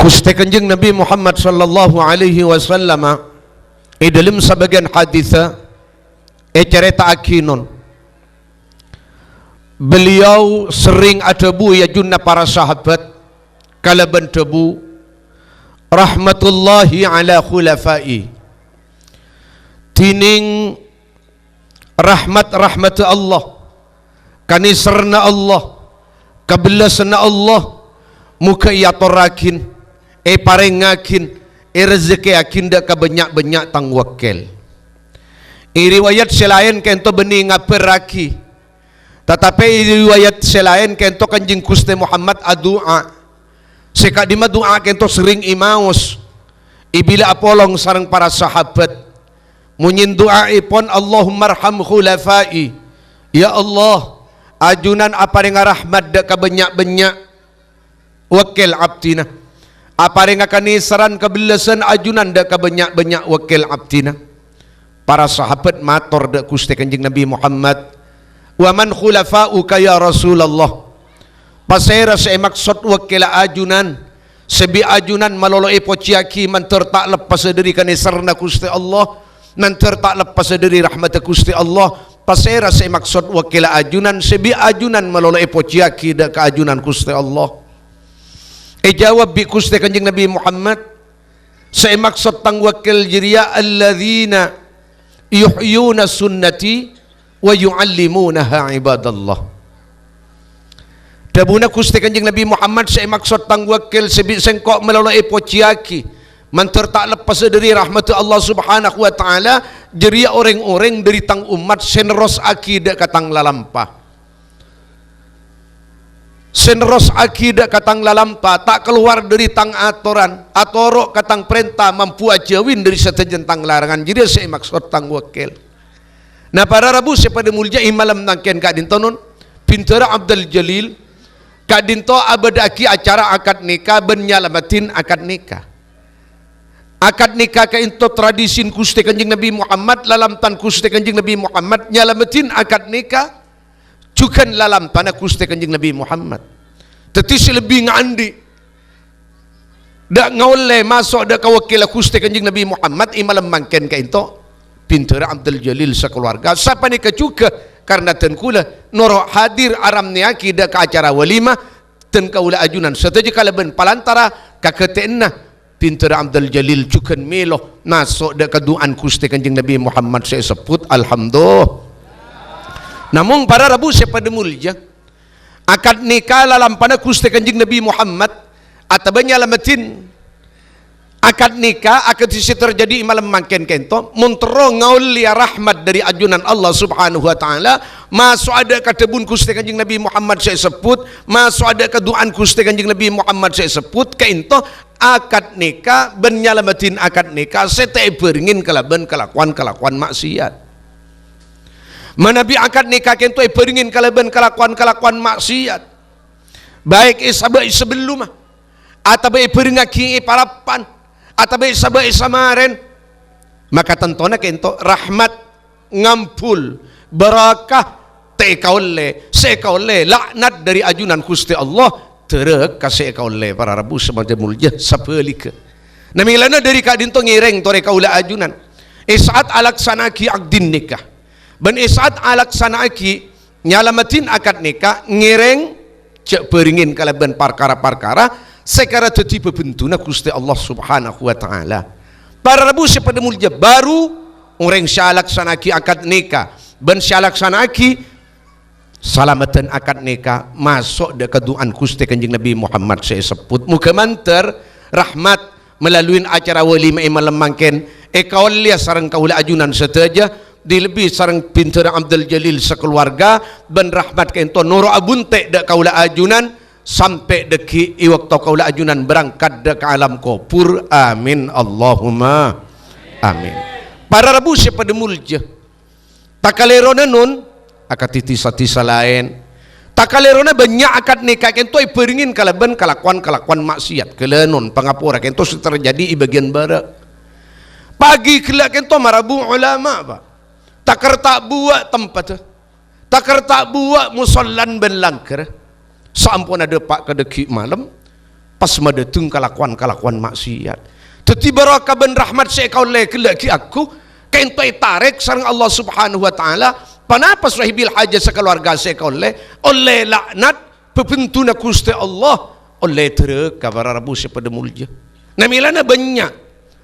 Kusti Kanjeng Nabi Muhammad sallallahu alaihi wasallam dalam sebagian hadis cerita akinon beliau sering adebu ya junna para sahabat kalaban debu rahmatullahi ala khulafai tining rahmat Allah kanisarna Allah kabelasna Allah muka yatorakin parengakin rezeki akin dak banyak-banyak tang wakil. Riwayat selain kento bening ngaperaki. Tetapi riwayat selain kento Kanjeng Gusti Muhammad adua. Seka di doa kento sering imaus. Ibila apolong sareng para sahabat. Munyin doa ipon Allahumma arham khulafai. Ya Allah, ajunan apa dengan rahmat dak banyak-banyak wakil abdina. Apa ringa kanisaran kebelasan ajunan dak banyak-banyak wakil abdina. Para sahabat matur dak Gusti Kanjeng Nabi Muhammad, wa man khulafa'uka ya Rasulullah. Pasera saya maksud wakil ajunan sebi ajunan maloloi pociaki manter tak lepas dari kanisarna Gusti Allah, manter tak lepas dari rahmat Gusti Allah. Pasera saya maksud wakil ajunan sebi ajunan maloloi pociaki dak ajunan Gusti Allah. Jawab bi Gusti Kanjeng Nabi Muhammad, saya maksud tang wakil jiria alladzina yuhyuna sunnati wa yuallimunaha ibadallah. Dabuna Gusti Kanjeng Nabi Muhammad, saya maksud tang wakil sebi sengkok melalui pociaki manter tak lepas dari rahmat Allah Subhanahu wa taala jiria orang-orang dari tang umat senros akidah katang lalampah. Senros akidah katang lalampa tak keluar dari tang atoran atorok katang perintah mampu ajawin dari setejen tang larangan. Jadi saya maksud tang wakil. Nah para Rabu sepada mulja imalam nangken kak dintonon pintera Abdul Jalil kak dinto abadaki acara akad nikah benyalamatin akad nikah. Akad nikah ka into tradisin Gusti Kanjeng Nabi Muhammad lalamtan Gusti Kanjeng Nabi Muhammad nyalamatin akad nikah. Juga lalam tanah Gusti Kanjeng Nabi Muhammad. Tetapi lebih ngandi. Dak ngoleh masuk dak wakil Gusti Kanjeng Nabi Muhammad imalam mangken ka into pintera Abdul Jalil sekeluarga. Siapa ni juga karena tenkula noro hadir aram niaki dak ka acara walimah ten kaula ajunan. Setuju kalaban palantara kaketenna pintera Abdul Jalil juga melo masuk dak kaduan Gusti Kanjeng Nabi Muhammad saya sebut alhamdulillah. Namun para Rabu sepada mulja akad nikah dalam pada Gusti Kanjeng Nabi Muhammad atau nyalamatin akad nikah akad isi terjadi malam mangken kento muntero ngaul ya rahmat dari ajunan Allah Subhanahu wa taala masuk ada katebun Gusti Kanjeng Nabi Muhammad saya sebut masuk ada keduaan Gusti Kanjeng Nabi Muhammad saya sebut kento akad nikah benyalamatin akad nikah sete beringin kelaban kelakuan maksiat. Manabi akad nikah kento beringin kalaban kelakuan maksiat. Baik isabai sebelum atau baik beringaki parapan atau baik sabai samaren maka tentona kento rahmat ngampul barakah tekaule sekaule laknat dari ajunan Gusti Allah terek kasih kaule para Rabu semacam muljah sapelike. Namilana dari kadinto ngireng tore kaula ajunan. Saat alaksanaki akdin nikah. Ben isaat alaksanaki nyalamatin akad nikah ngireng cek beringin kalaban perkara-perkara sekara teti bebentuna Gusti Allah Subhanahu wa taala. Para Rabu sepada mulja baru orang syalaksanaki akad nikah ben syalaksanaki salamatan akad nikah masuk de keduaan Gusti Kanjeng Nabi Muhammad saya sebut muka manter rahmat melalui acara walimah malam mangken kaulia sareng kaula ajunan seteja di lebih sarang pintera Abdul Jalil sekeluarga ben rahmat kento noro abunte dak kaula ajunan sampai deki waktu kaula ajunan berangkat dak alam kubur amin Allahumma amin. Para Rabu sepada mulja takalerona nun akad tisa lain takalerona banyak akad nikah kento beringin kalaban kelakuan maksiat kelenon pangapura kento terjadi di bagian barat pagi kelak kento marabu ulama pak takar tak buat tempat takar tak buat musallan ben langker sampun ada pak kedeki malam pas madetung kalakuan maksiat. Teti baraka ben rahmat saya kau laki aku kento tarik sareng Allah Subhanahu wa taala panapa sahibil haja sekeluarga saya kau oleh laknat pepentuna Gusti Allah oleh tereka para rabu pada mulja. Namilana banyak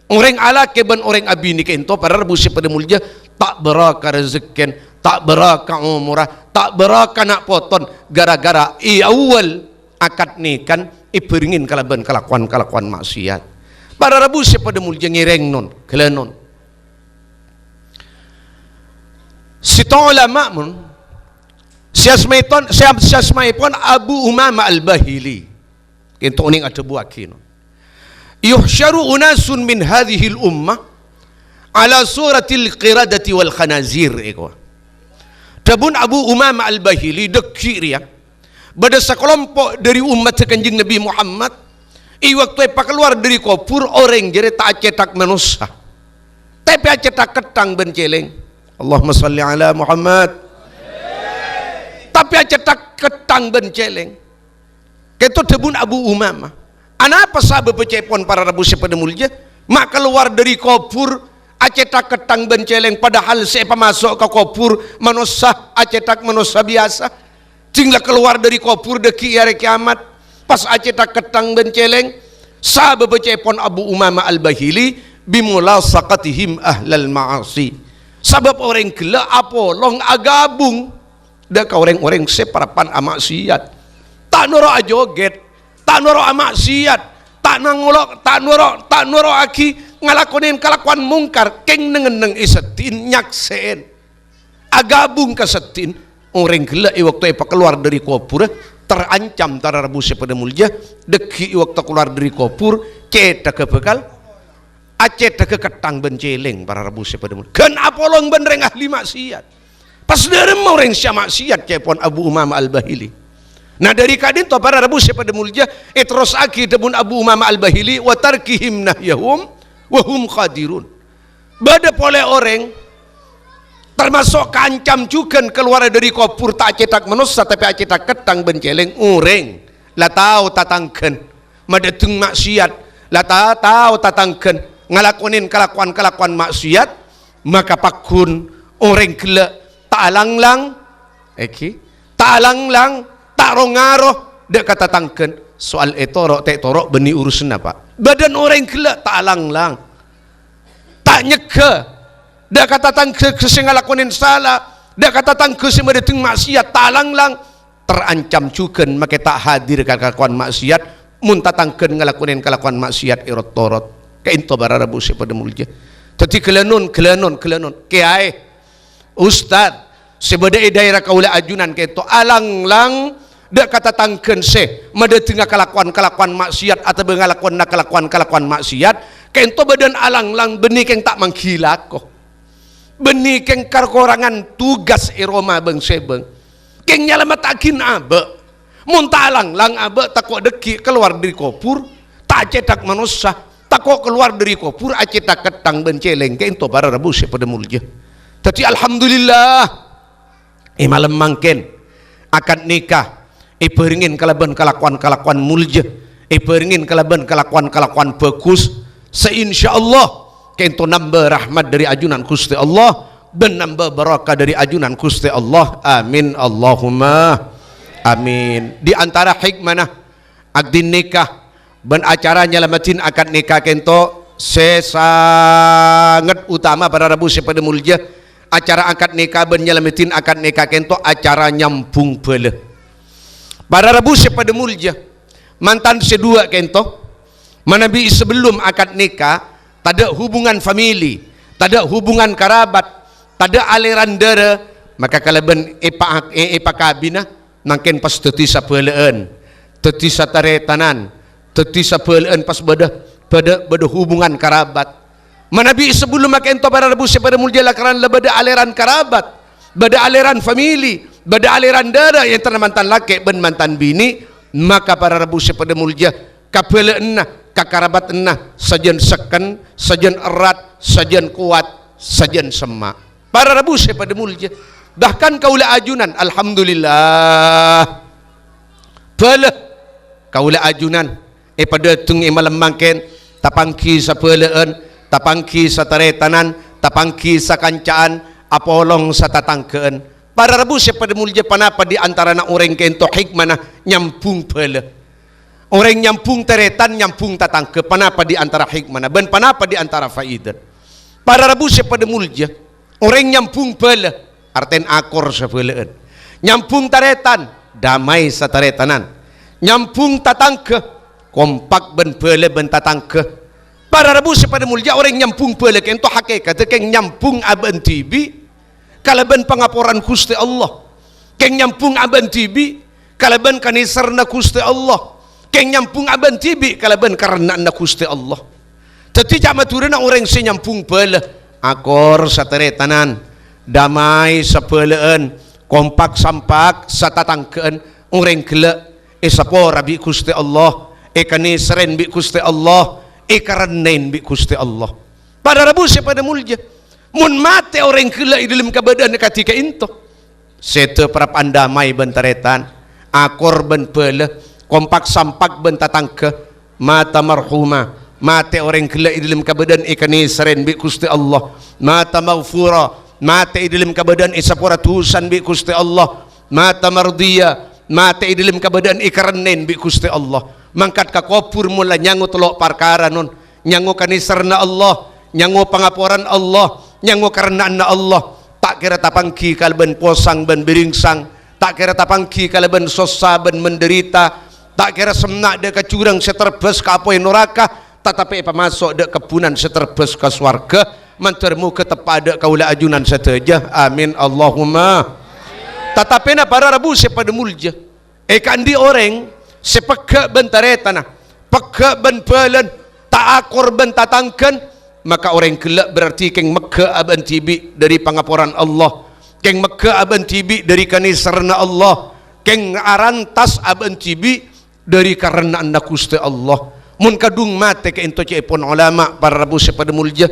orang ala ke ben orang abini kento para rabu pada mulja tak beraka rezeki, tak beraka umurah, tak beraka nak poton gara-gara awal akad nikan iperingin kalaban kalakuan maksiat. Para rabu pada mulja ngireng non kelanon. Sito ulama mun siasmai pun Abu Umamah Al-Bahili. Kento uning ada buakin. Yuhsyaru unasun min hadhihi al-ummah ala suratil qiradati wal khanazir ikwa. Tabun Abu Umamah Al-Bahili dekir ya. Pada sekelompok dari umat Kanjeng Nabi Muhammad, waktu apa keluar dari kopur orang jadi tak cetak manusia. Tapi cetak ketang benceleng. Allahumma salli ala Muhammad. Tapi cetak ketang benceleng. Keto tabun Abu Umamah. Anapa sahabat pecepon para rabu pada mulja? Mak keluar dari kopur acetak ketang benceleng padahal siapa masuk ke kopur manusia acetak manusia biasa. Tinggal keluar dari kopur deki hari kiamat pas acetak ketang benceleng sahabat pecepon Abu Umamah Al-Bahili bimulasaqatihim ahlal ma'asi. Sebab orang gila apolong agabung dah ka orang-orang separapan amaksiat. Tak noro ajoget, tak noro amaksiat, tak noro aki ngalakonin kalakuan mungkar keng nengeneng isetin nyakseen. Agabung kasetin orang gila waktu apa keluar dari kopur terancam tara rabu pada mulja deki waktu keluar dari kopur cetak ke bekal acet ke ketang benceleng para rabu pada mulja kan apolong benereng ahli maksiat pas derem orang sia maksiat cepon Abu Umamah Al-Bahili. Nah dari kadin to para rabu pada mulja terus aki debun Abu Umamah Al-Bahili wa tarkihim nahyahum wa hum qadirun. Bada pole orang termasuk kancam juga keluar dari kopur tak cetak manusia tapi cetak ketang benceleng ureng lah tahu tatangken madetung maksiat lah tahu tatangken ngalakonin kelakuan maksiat maka pakun orang gila tak lang tak rongaroh dek kata tangken soal etorok tek torok beni urusan apa badan orang gila tak lang tak nyeke dah kata tang kesengalakonin salah dah kata tang kesemedetung maksiat talang terancam juga maka tak hadir kelakuan maksiat mun tatangkeun ngalakonin kelakuan maksiat irot torot kainto bararabu pada mulja tadi kelanon kiai ustad sebeda daerah kaula ajunan kaito alang dah kata tangkeun se madetung kelakuan maksiat atau kelakuan maksiat kainto badan alang benih keng tak mangkilako benih keng karkorangan tugas iroma beng sebeng keng nyalamat akin abe muntalang abe takok deki keluar dari kopur tak cetak manusia takok keluar dari kopur acetak ketang benceleng keng to para rabu pada mulja. Tapi alhamdulillah malam mangken akad nikah iperingin kalaban kelakuan mulja iperingin kalaban kelakuan bagus seinsyaallah kento nambah rahmat dari ajunan Gusti Allah dan nambah barakah dari ajunan Gusti Allah amin Allahumma amin. Di antara hikmah akdin nikah ben acara nyelamatin akad nikah kento sangat utama pada rabu pada mulja acara akad nikah ben nyelamatin akad nikah kento acara nyambung bele pada rabu pada mulja mantan sedua kento manabi sebelum akad nikah tak ada hubungan famili, tak ada hubungan karabat, tak ada aliran dara, maka kalau ben epa kabina mungkin pas tetisa peleen, tetisa taretanan, tetisa peleen pas bada hubungan karabat. Manabi sebelum makin to para rabu pada mulja lakaran bada aliran karabat, bada aliran famili, bada aliran dara yang mantan laki ben mantan bini, maka para rabu pada mulja kapeleen kakarabat enah sajian seken, sajian erat, sajian kuat, sajian semak. Para rabu pada mulja. Bahkan kaula ajunan, alhamdulillah. Bala kaula ajunan pada tung malam mangken tapangki sa peleen, tapangki sa taretanan, tapangki sa kancaan, apolong sa tatangkeen. Para Rabu pada mulja panapa di antara na orang kento hikmah na nyampung pele. Orang nyampung teretan, nyampung tatangke. Panapa di antara hikmah na, ben panapa di antara faidan. Para Rabu pada mulja, orang nyampung pele, arten akor sa peleen. Nyampung taretan, damai sa taretanan. Nyampung tatangke, kompak ben pele ben tatangke. Para Rabu pada mulja, orang nyampung pele kento hakikat, keng nyampung aben tibi, kalaban pengaporan Gusti Allah, keng nyampung aban tibi kalaban kanisarna Gusti Allah, keng nyampung aban tibi kalaban karena na Gusti Allah. Teti jak maturana orang si nyampung pele, akor sa teretanan, damai sa peleen, kompak sampak sa tatangkeen, orang kele sapora bi Gusti Allah, kanisaren bi Gusti Allah, karanen bi Gusti Allah. Pada Rabu pada mulja mun mate orang kela di dalam kebadan ketika itu sete perapaan damai bentaretan, akor ben pele, kompak sampak ben tatangke, mata marhuma, mate orang kela di dalam kebadan ikani seren bi Gusti Allah, mata maghfura, mate di dalam kebadan isapura tusan bi Gusti Allah, mata mardiya, mate di dalam kebadan ikaranen bi Gusti Allah. Mangkat ka kopur mula nyango telok perkara non, nyango kanisarna Allah, nyango pangaporan Allah, nyango karena anna Allah. Tak kira tapangki kalben posang ben beringsang, tak kira tapangki kalben sosa ben menderita, tak kira semnak de ke curang seterbes ke apoi neraka, tetapi apa masuk de kepunan seterbes ke swarga, mantermu ke tepada kaula ajunan seteja. Amin Allahumma. Tetapi na para Rabu pada mulja kandi orang sepeka ben taretana, peka ben pelen, tak akor ben tatangken, maka orang kelak berarti keng Mekah aban tibi dari pengaporan Allah, keng Mekah aban tibi dari kanisarna Allah, keng arantas aban tibi dari karena anda Gusti Allah. Mun kadung mate ke ento cepon ulama para Rabu pada mulja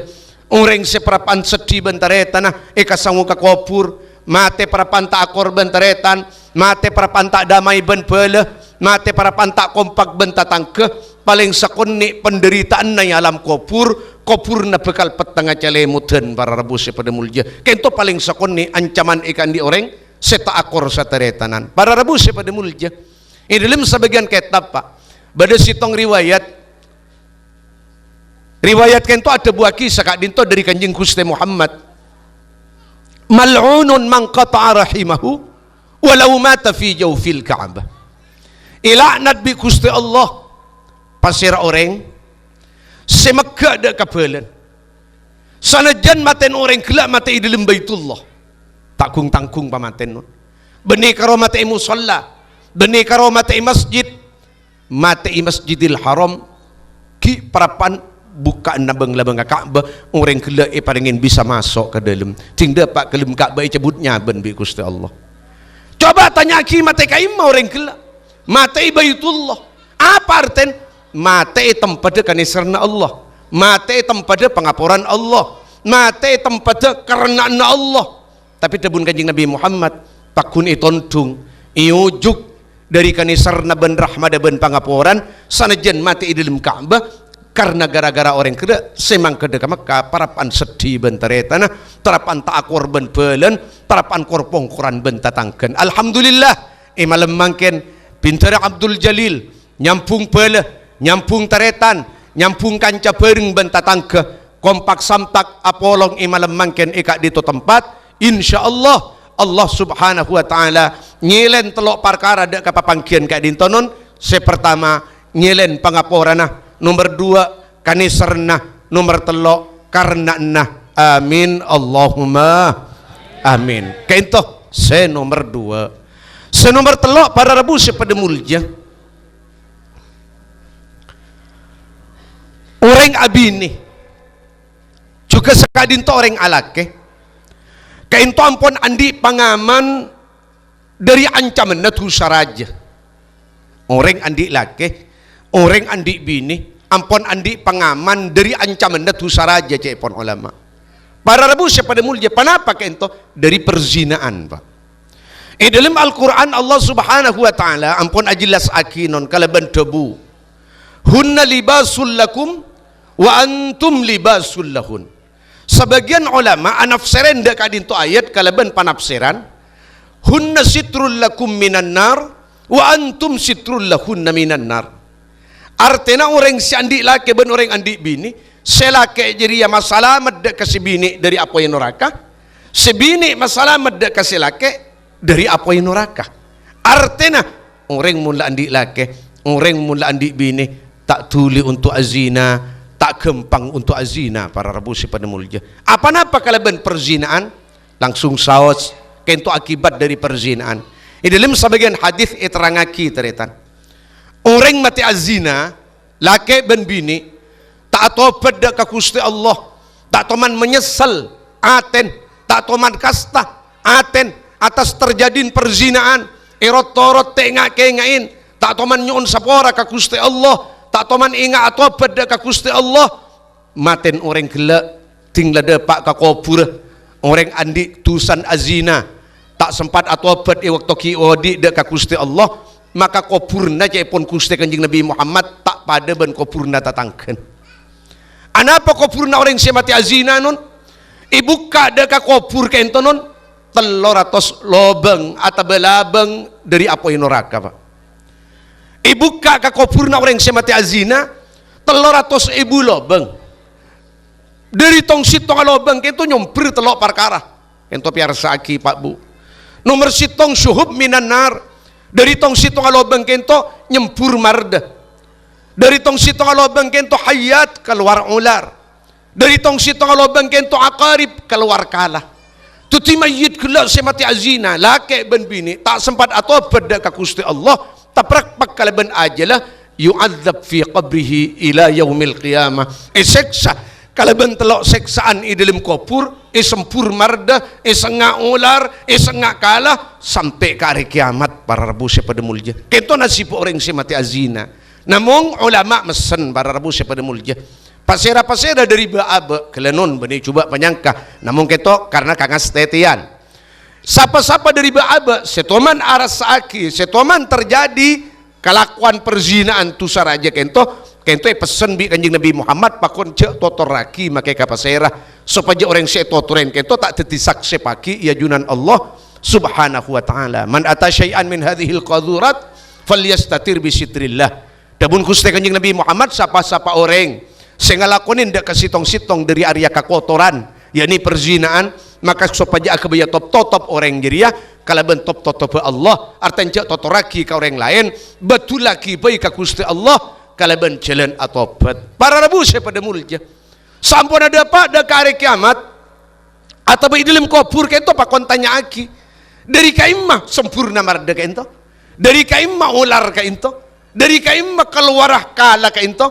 orang seperapan sedih bentaretana kasangu ka kopur, mate parapan tak akor bentaretan, mate parapan tak damai ben pele, mate parapan tak kompak ben tatangke, paling sakonni penderitaan na alam kopur, kopur na bekal petengah calemutan para Rabu pada mulja. Kento paling sakonni ancaman ikan di orang seta akor sataretanan. Para Rabu pada mulja. Ini dalam sebagian kitab Pak, pada sitong riwayat kento ada buah kisah kak dinto dari Kanjeng Gusti Muhammad. Mal'unun man qata'a rahimahu walau mata fi jawfil Ka'bah. Ilaknat bi Gusti Allah pasir orang semeka dak kapelan sanajan maten orang kelak mate di dalam Baitullah takung tangkung pamaten non beni karo mate musalla, beni karo mate masjid, mate Masjidil Haram ki parapan buka nabang labang Ka'bah, orang kelak paringin bisa masuk ke dalam ting dapat kelim Ka'bah cabutnya ben bi Gusti Allah. Coba tanya ki mate kaima orang kelak mate Baitullah apa arten mate tempat kanisarna Allah, mate tempat pengaporan Allah, mate tempat karena Allah. Tapi tabun Kanjeng Nabi Muhammad takun itontung iujuk dari kanisarna ben rahmada ben pengaporan sanajan mate di dalam Ka'bah karena gara-gara orang keda semang keda ka Mekah parapan sedih ben taretana, terapan tak akor ben pelen, terapan korpong Quran ben tatangken. Alhamdulillah malam mangken pintar Abdul Jalil nyampung pele, nyampung taretan, nyampung kanca bereng bentatangke, kompak sampak apolong malam mangken ikak dito tempat, insyaallah Allah subhanahu wa ta'ala nyilen telok perkara dek kapapangkian kak dintonon. Sepertama nyilen pangaporana, nomor dua kanisarna, nomor telok karena nah. Amin Allahumma amin. Kento se nomor dua, se nomor telok para Rabu pada mulja orang abini juga sekadinto orang alake kainto ampun andi pangaman dari ancaman na tusaraja. Orang andi lake, orang andi bini ampun andi pangaman dari ancaman na tusaraja cepon ulama. Para Rabu pada mulja panapa kainto dari perzinaan Pak. Dalam Al-Quran Allah subhanahu wa ta'ala ampun ajilas akinon kalaban debu hunna libasul lakum wa antum libasul lahun. Sebagian ulama anafsiran dak kadintu ayat kalaban panafsiran hunna sitrul lakum minan nar wa antum sitrul lahunna minan nar. Artinya orang si andi laki ben orang andi bini selake jadi masalah medek ke si bini dari api neraka, si bini masalah medek ke si laki dari api neraka. Artinya orang mula andi laki, orang mula andi bini tak tuli untuk azina, tak gempang untuk azina para rabu pada mulja. Apa-apa kalaban perzinaan langsung saos kento akibat dari perzinaan. Di dalam sebagian hadis terangaki teretan. Orang mati azina, laki ben bini tak tobat dak ka Gusti Allah, tak toman menyesal aten, tak toman kasta aten atas terjadin perzinaan, erot-torot tengak-kengain, tak toman nyun sapora ka Gusti Allah, tak toman ingat atau pada ka Gusti Allah, maten orang gelak tinggal depak ka kubur orang andi tusan azina tak sempat atau pada waktu ki odi dak ka Gusti Allah, maka kuburna pun Gusti Kanjeng Nabi Muhammad tak pada ben kuburna tatangken. Anapa kuburna orang semati azina nun ibu ka dak ka kubur kento nun 300 lobeng atau belabeng dari api neraka Pak. Ibu kak kuburna orang semati azina 300 ribu lobeng dari tong sitong lobeng kento nyomper telok perkara kento piarsa aki Pak Bu. Nomor sitong syuhub minan nar dari tong sitong lobeng kento nyempur marda, dari tong sitong lobeng kento hayat keluar ular, dari tong sitong lobeng kento akarib keluar kalah. Tuti mayit gelak semati azina laki ben bini tak sempat atau pada ka Gusti Allah taprak kalaban ajalah yu'adzab fi qabrihi ila yaumil qiyamah. Seksa kalaban telok seksaan i dalam kubur, sempur marda, sengak ular, sengak kalah sampai ke hari kiamat para rabu pada mulja. Kento nasib orang semati azina. Namun ulama mesen para rabu pada mulja. Pasera-pasera dari baabe kelenon bani coba penyangka. Namun kento karena kangas tetian. Sapa-sapa dari baabe setoman aras aki, setoman terjadi kelakuan perzinaan tu saraja kento pesen bi Kanjeng Nabi Muhammad pakon cek totoraki make kapasera supaya orang se totoren kento tak tetisak sepaki ya junan Allah subhanahu wa ta'ala. Man ata syai'an min hadhil qadurat falyastatir bi sitrillah. Dabun Gusti Kanjeng Nabi Muhammad sapa-sapa orang sing ngalakonin dak kasitong-sitong dari area kakotoran yakni perzinaan, maka supaya akabaya top orang jiria kalaban top Allah artinya totoraki ka orang lain betul lagi baik ka Gusti Allah kalaban jalan atobat para rabu pada mulja sampun ada pada hari kiamat atau di dalam kubur kento pakon tanya aki dari kaimah sempurna marda kento, dari kaimah ular kento, dari kaimah keluarah kala kento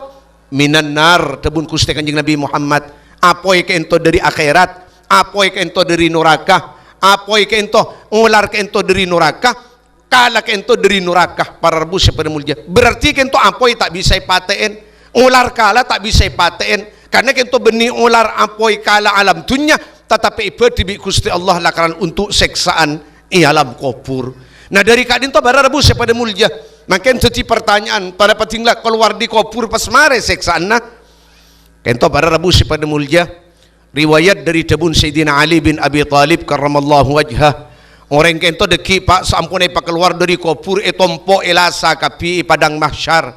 minan nar tabun Gusti Kanjeng Nabi Muhammad apoy kento dari akhirat, apoy kento dari neraka, apoy kento ular kento dari neraka, kala kento dari neraka para rebus pada mulja. Berarti kento apoy tak bisa paten, ular kala tak bisa paten karena kento benih ular apoy kala alam dunya tetapi ibadah di Gusti Allah lakaran untuk seksaan i alam kubur. Nah dari kadin to bara rebus pada mulja. Makin jadi pertanyaan pada patinglah keluar di kubur pas mare seksaan na kento bara rebus pada mulja. Riwayat dari tabun Sayyidina Ali bin Abi Talib karramallahu wajhah orang kento deki pak sampune pak keluar dari kubur tompo elasa kapi padang mahsyar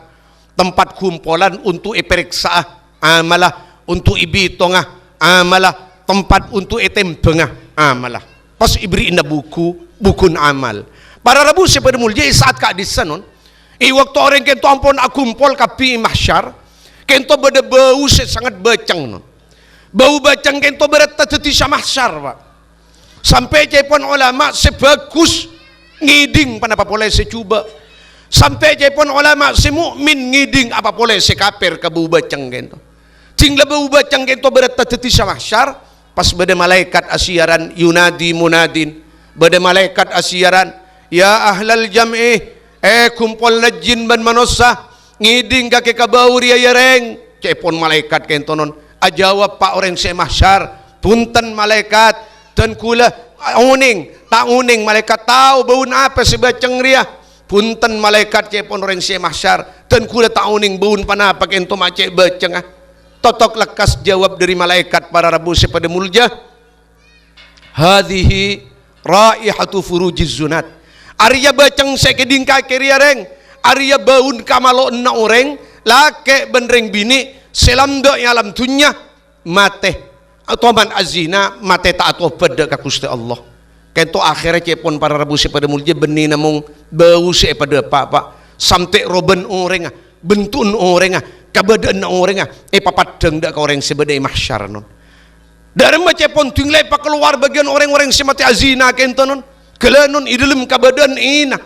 tempat kumpulan untuk iperiksa amalah untuk ibitongah amalah tempat untuk etembengah amalah pas ibri inda bukun amal para rabu pada mulja saat keadisan waktu orang kento ampun akumpol kapi mahsyar kento beda bau sangat becang bau bacang kento berat tadi mahsyar Pak sampai cepon ulama sebagus ngiding pada apa boleh secuba sampai cepon ulama semukmin ngiding apa boleh sekapir ke bau bacang kento tinggal bau bacang kento berat tadi mahsyar pas beda malaikat asyaran yunadi munadin beda malaikat asyaran ya ahlal jam'i kumpul jin ban manusia ngiding kake kabau ria yareng cepon malaikat kentonon ajawab pak orang se mahsyar punten malaikat dan kula uning tak uning malaikat tahu bau apa sebaceng ria punten malaikat cepon orang si mahsyar dan kula tauning baun panapa kento macek beceng totok lekas jawab dari malaikat para rabu sepada mulja hadhihi raihatu furujiz zunat arya beceng sekeding kakeria reng arya baun kamalo na orang lake benreng bini selamdo alam dunya mate atau man azina mate tak atau pada ka Gusti Allah. Kento akhirnya cepon para rabu sepada mulja benih namung bau sepada pak sampai roben orang bentun orang kabadan orang papat deng dak orang sebadai mahsyar non dari macepon tunglai pak keluar bagian orang-orang semati azina kento non kelanon idalam kabadan ina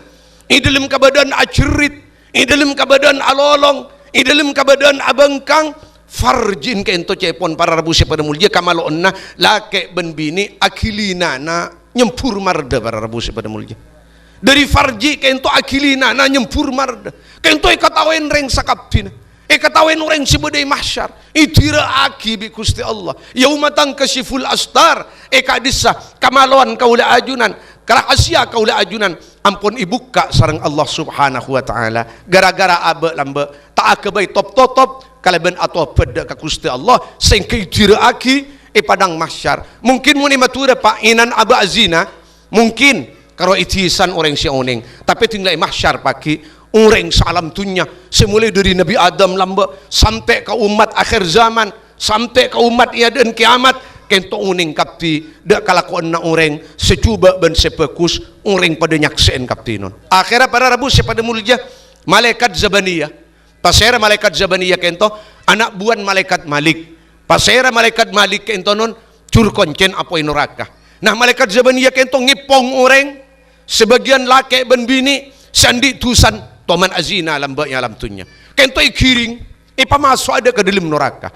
idalam kabadan acerit idalam kabadan alolong idalam kabadan abangkang farjin kento cepon para rabu sepada mulja kamalo onna lake ben bini akilina na nyempur marda para rabu sepada mulja dari farji kento akilina na nyempur marda kento ikatawen reng sakaptina ikatawen orang sebadai mahsyar itira aki bi Gusti Allah yaumatan kasiful astar kadissa kamaluan kaula ajunan rahasia kaula ajunan ampun ibuka sareng Allah subhanahu wa ta'ala gara-gara abe lambe tak akebai top kalaban atau pada ka Gusti Allah sehingga itira aki padang mahsyar mungkin muni matura pak inan aba azina mungkin karo itisan orang si oneng tapi tinggal mahsyar pagi orang salam dunya semulai dari Nabi Adam lamba sampai ke umat akhir zaman sampai ke umat ia dan kiamat kento uning kapti dak kalakuan na orang secuba ben sepekus orang pada nyakseen kapti non akhirnya para rabu sepada mulja malaikat Zabaniyah pasera malaikat Zabaniyah kento anak buan malaikat Malik pasera malaikat Malik kento non curkoncen apoi neraka nah malaikat Zabaniyah kento ngipong orang sebagian laki ben bini sandi tusan toman azina lambanya alam tunya kento ikiring pamasuk ada ke dalam neraka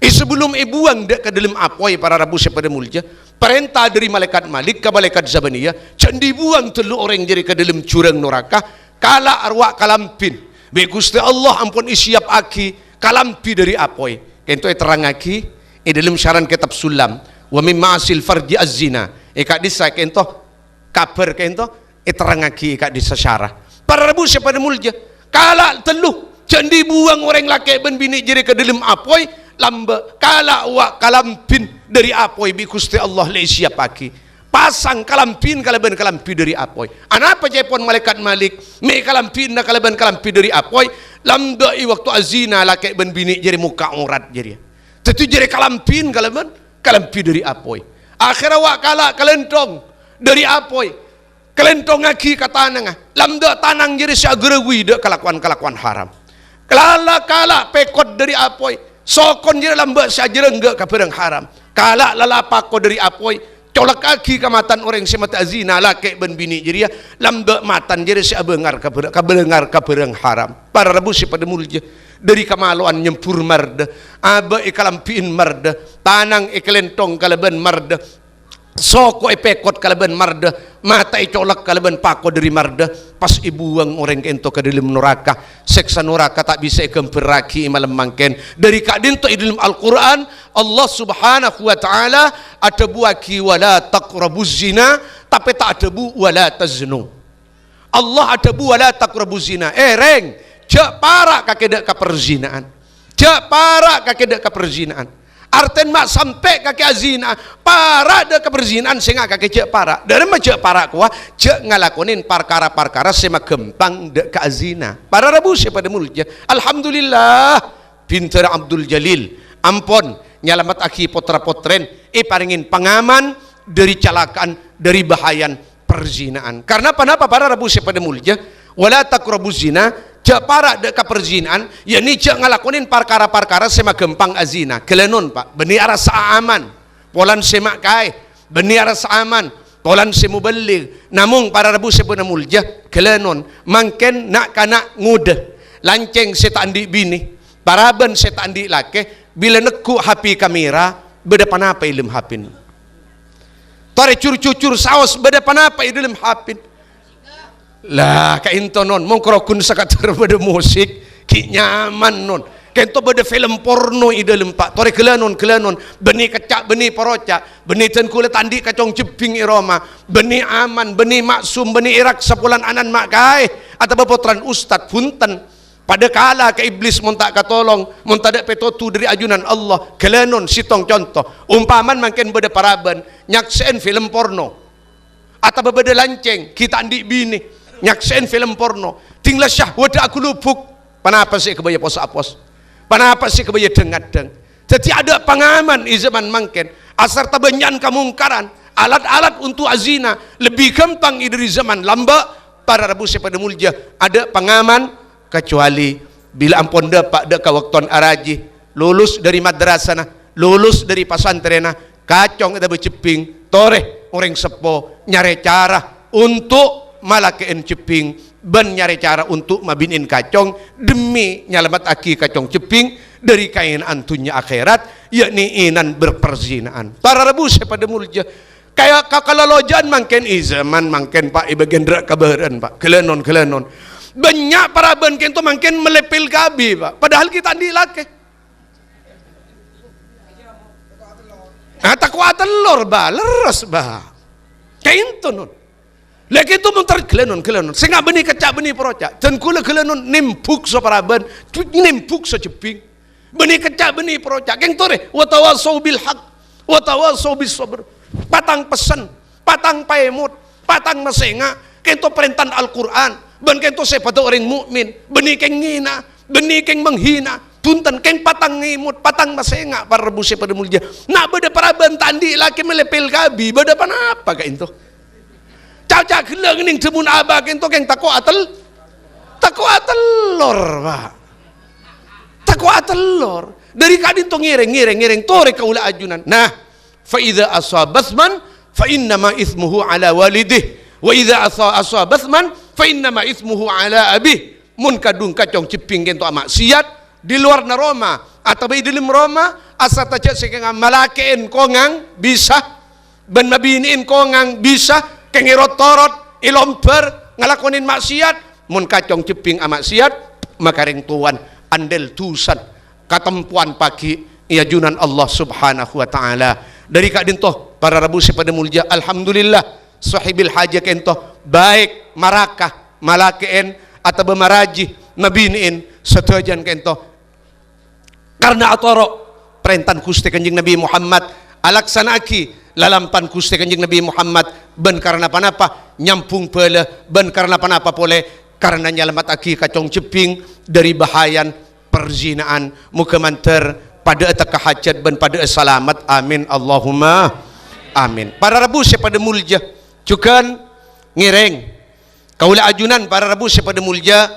sebelum buang dek ke dalam apoi para rabu sepada mulja perintah dari malaikat Malik ke malaikat Zabaniyah candi buang telu orang jadi ke dalam curang neraka kala arwah kalampin be Gusti Allah ampun isiap aki kalampi dari apoi kento terang aki dalam syaran kitab sulam wa min ma'asil farji az-zina kak disa kento kabar kento terang aki kak disa syarah para rabu sepada mulja kala telu candi buang orang laki ben bini jadi ke dalam apoi lamba kala wa kalampin dari apoi bi Gusti Allah le siap aki pasang kalampin kalaban kalampi dari apoi anapa cepon malaikat Malik me kalampin na kalaban kalampi dari apoi lamba i waktu azina laki ben bini jadi muka aurat jadi tentu jadi kalampin kalaban kalampi dari apoi akhirnya wa kala kalentong dari apoi kelentong aki katanang lamba tanang jadi siagerewi de kelakuan haram kala pekot dari apoi sokon jadi lamba siajerengge kaperang haram kala lalapako dari apoi colak kaki kamatan orang semata azina laki ben bini jadi lamba matan jadi siabengar kaperang haram para rabu si pada mulja dari kamaluan nyempur marda aba ikalampiin marda tanang ikelentong kalaban marda soko pekot kalaban marda mata colak kalaban pako dari marda pas ibuang orang kento ke dalam neraka seksa neraka tak bisa ikemperaki malam mangken dari kadinto dalam Al-Quran Allah subhanahu wa ta'ala ada buaki wala taqrabuz zina tapi tak ada bu wala taznu Allah ada bu wala taqrabuz zina reng jak para kakedak keperzinaan jak para kakedak keperzinaan arten mak sampai kaki azina para de keperzinaan sehingga kaki jak para dari macam para kuah jak ngalakonin perkara-perkara sema gempang de ke azina para rabu pada mulja alhamdulillah pintar Abdul Jalil ampon nyalamat aki potra-potren paringin pengaman dari calakan dari bahayan perzinaan karena kenapa para rabu pada mulja wala taqrabuz zina jak para dek perzinaan ya ni jak ngalakonin perkara-perkara sema gempang azina kelenon pak beni arasa aman polan semak kai beni arasa aman polan semuballig namung para rabu sepuna mulja kelenon mangken nak kanak ngude lanceng setandi bini paraban setandi lake bila neku hapi kamera beda panapa ilim hapin tare cur-cucur saos beda panapa ilim hapin lah kainto non mongkrokun sakatar pada musik ki nyaman non kainto pada film porno idalem pak tore kelanon beni kecak beni poroca beni ten kulit tandi kacong jeping iroma beni aman beni maksum beni irak sepulan anan mak kai atau potran ustad punten pada kala ke iblis mun tak katolong, mun tak ada petotu dari ajunan Allah, kelenon sitong contoh umpaman makin beda paraban nyaksen film porno atau beda lanceng kita andi bini nyaksen film porno tinggal syahwat aku lupuk. Kenapa sih kebaya pos-apos, kenapa sih kebaya dengat-deng. Jadi ada pengaman di zaman makin asar tabanyan kemungkaran alat-alat untuk azina lebih gampang dari zaman lamba. Para Rabu pada mulja ada pengaman kecuali bila ampun dapat deka waktuan araji lulus dari madrasah lulus dari pesantren kacong ada berceping toreh orang sepo nyari cara untuk malakein ceping ben nyari cara untuk mabinin kacong demi nyalamat aki kacong ceping dari kain antunya akhirat yakni inan berperzinaan. Para Rabu pada mulja kayak kakalolojan mangken zaman mangken Pak ibagendra kabaran Pak kelenon banyak para banken itu makin melepil kabi Pak. Padahal kita andi laki. Takwa telur ba, leres ba. Kain tu nun. Lagi itu muntar kelenon. Sehingga benih kecak benih perocak. Dan kula kelenon nimpuk so para ban, nimpuk so ceping. Benih kecak benih perocak. Keng tore, watawasau bil haq, watawasau bis sabr. Patang pesan, patang paemut, patang mesenga. Keng to perintah Al-Quran. Ben keng to sepada orang mukmin, benih keng ngina, benih keng menghina, punten keng patang ngimut, patang masenga para Rabu pada mulja. Nak beda para bentandi laki melepel kabi, beda apa kah itu? Caca geleng ning demun abah keng to keng takwa telur, Pak. Takwa telur. Dari kadin to ngireng tore kaula ajunan. Nah, fa idza asabathman fa inna ma ithmuhu ala walidih wa idza asabathman fa inna ma ismuhu ala abih. Mun kadung kacong ceping kento maksiat di luar na Roma atau di dalam Roma asal taja sekeng malakein kongang bisa ben mabiniin kongang bisa kengirot torot ilomper ngalakonin maksiat mun kacong ceping maksiat makaring tuan andel tusan katempuan pagi iajunan Allah subhanahu wa ta'ala. Dari kadin toh para Rabu pada mulja alhamdulillah sahibil haja kento baik marakah malakein atau bemaraji mabiniin setujan kento karena atoro perintah Gusti Kanjeng Nabi Muhammad alaksanaki lalampan Gusti Kanjeng Nabi Muhammad ben karena panapa nyampung pala ben karena panapa boleh karena nyalamat aki kacong ceping dari bahayan perzinaan muka manter pada etak hajat ben pada selamat amin Allahumma amin. Para Rabu pada mulja cukan ngireng kaula ajunan para Rabu pada mulja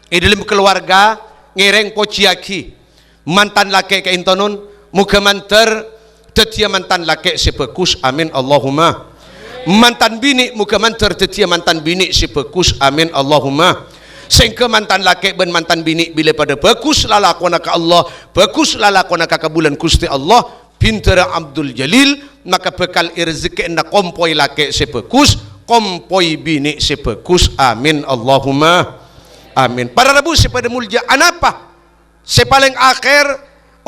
dalam keluarga ngireng pociaki mantan laki ke intonon muka manter tetia mantan laki sepekus amin Allahumma. Mantan bini muka manter tetia mantan bini sepekus amin Allahumma. Sehingga mantan laki ben mantan bini bila pada bagus lalakona ka Allah bagus lalakona ka bulan Gusti Allah pintera Abdul Jalil maka bekal rezeki na kompoi laki sepekus kompoi bini sepekus amin Allahumma amin. Para Rabu pada mulja anapa sepaling akhir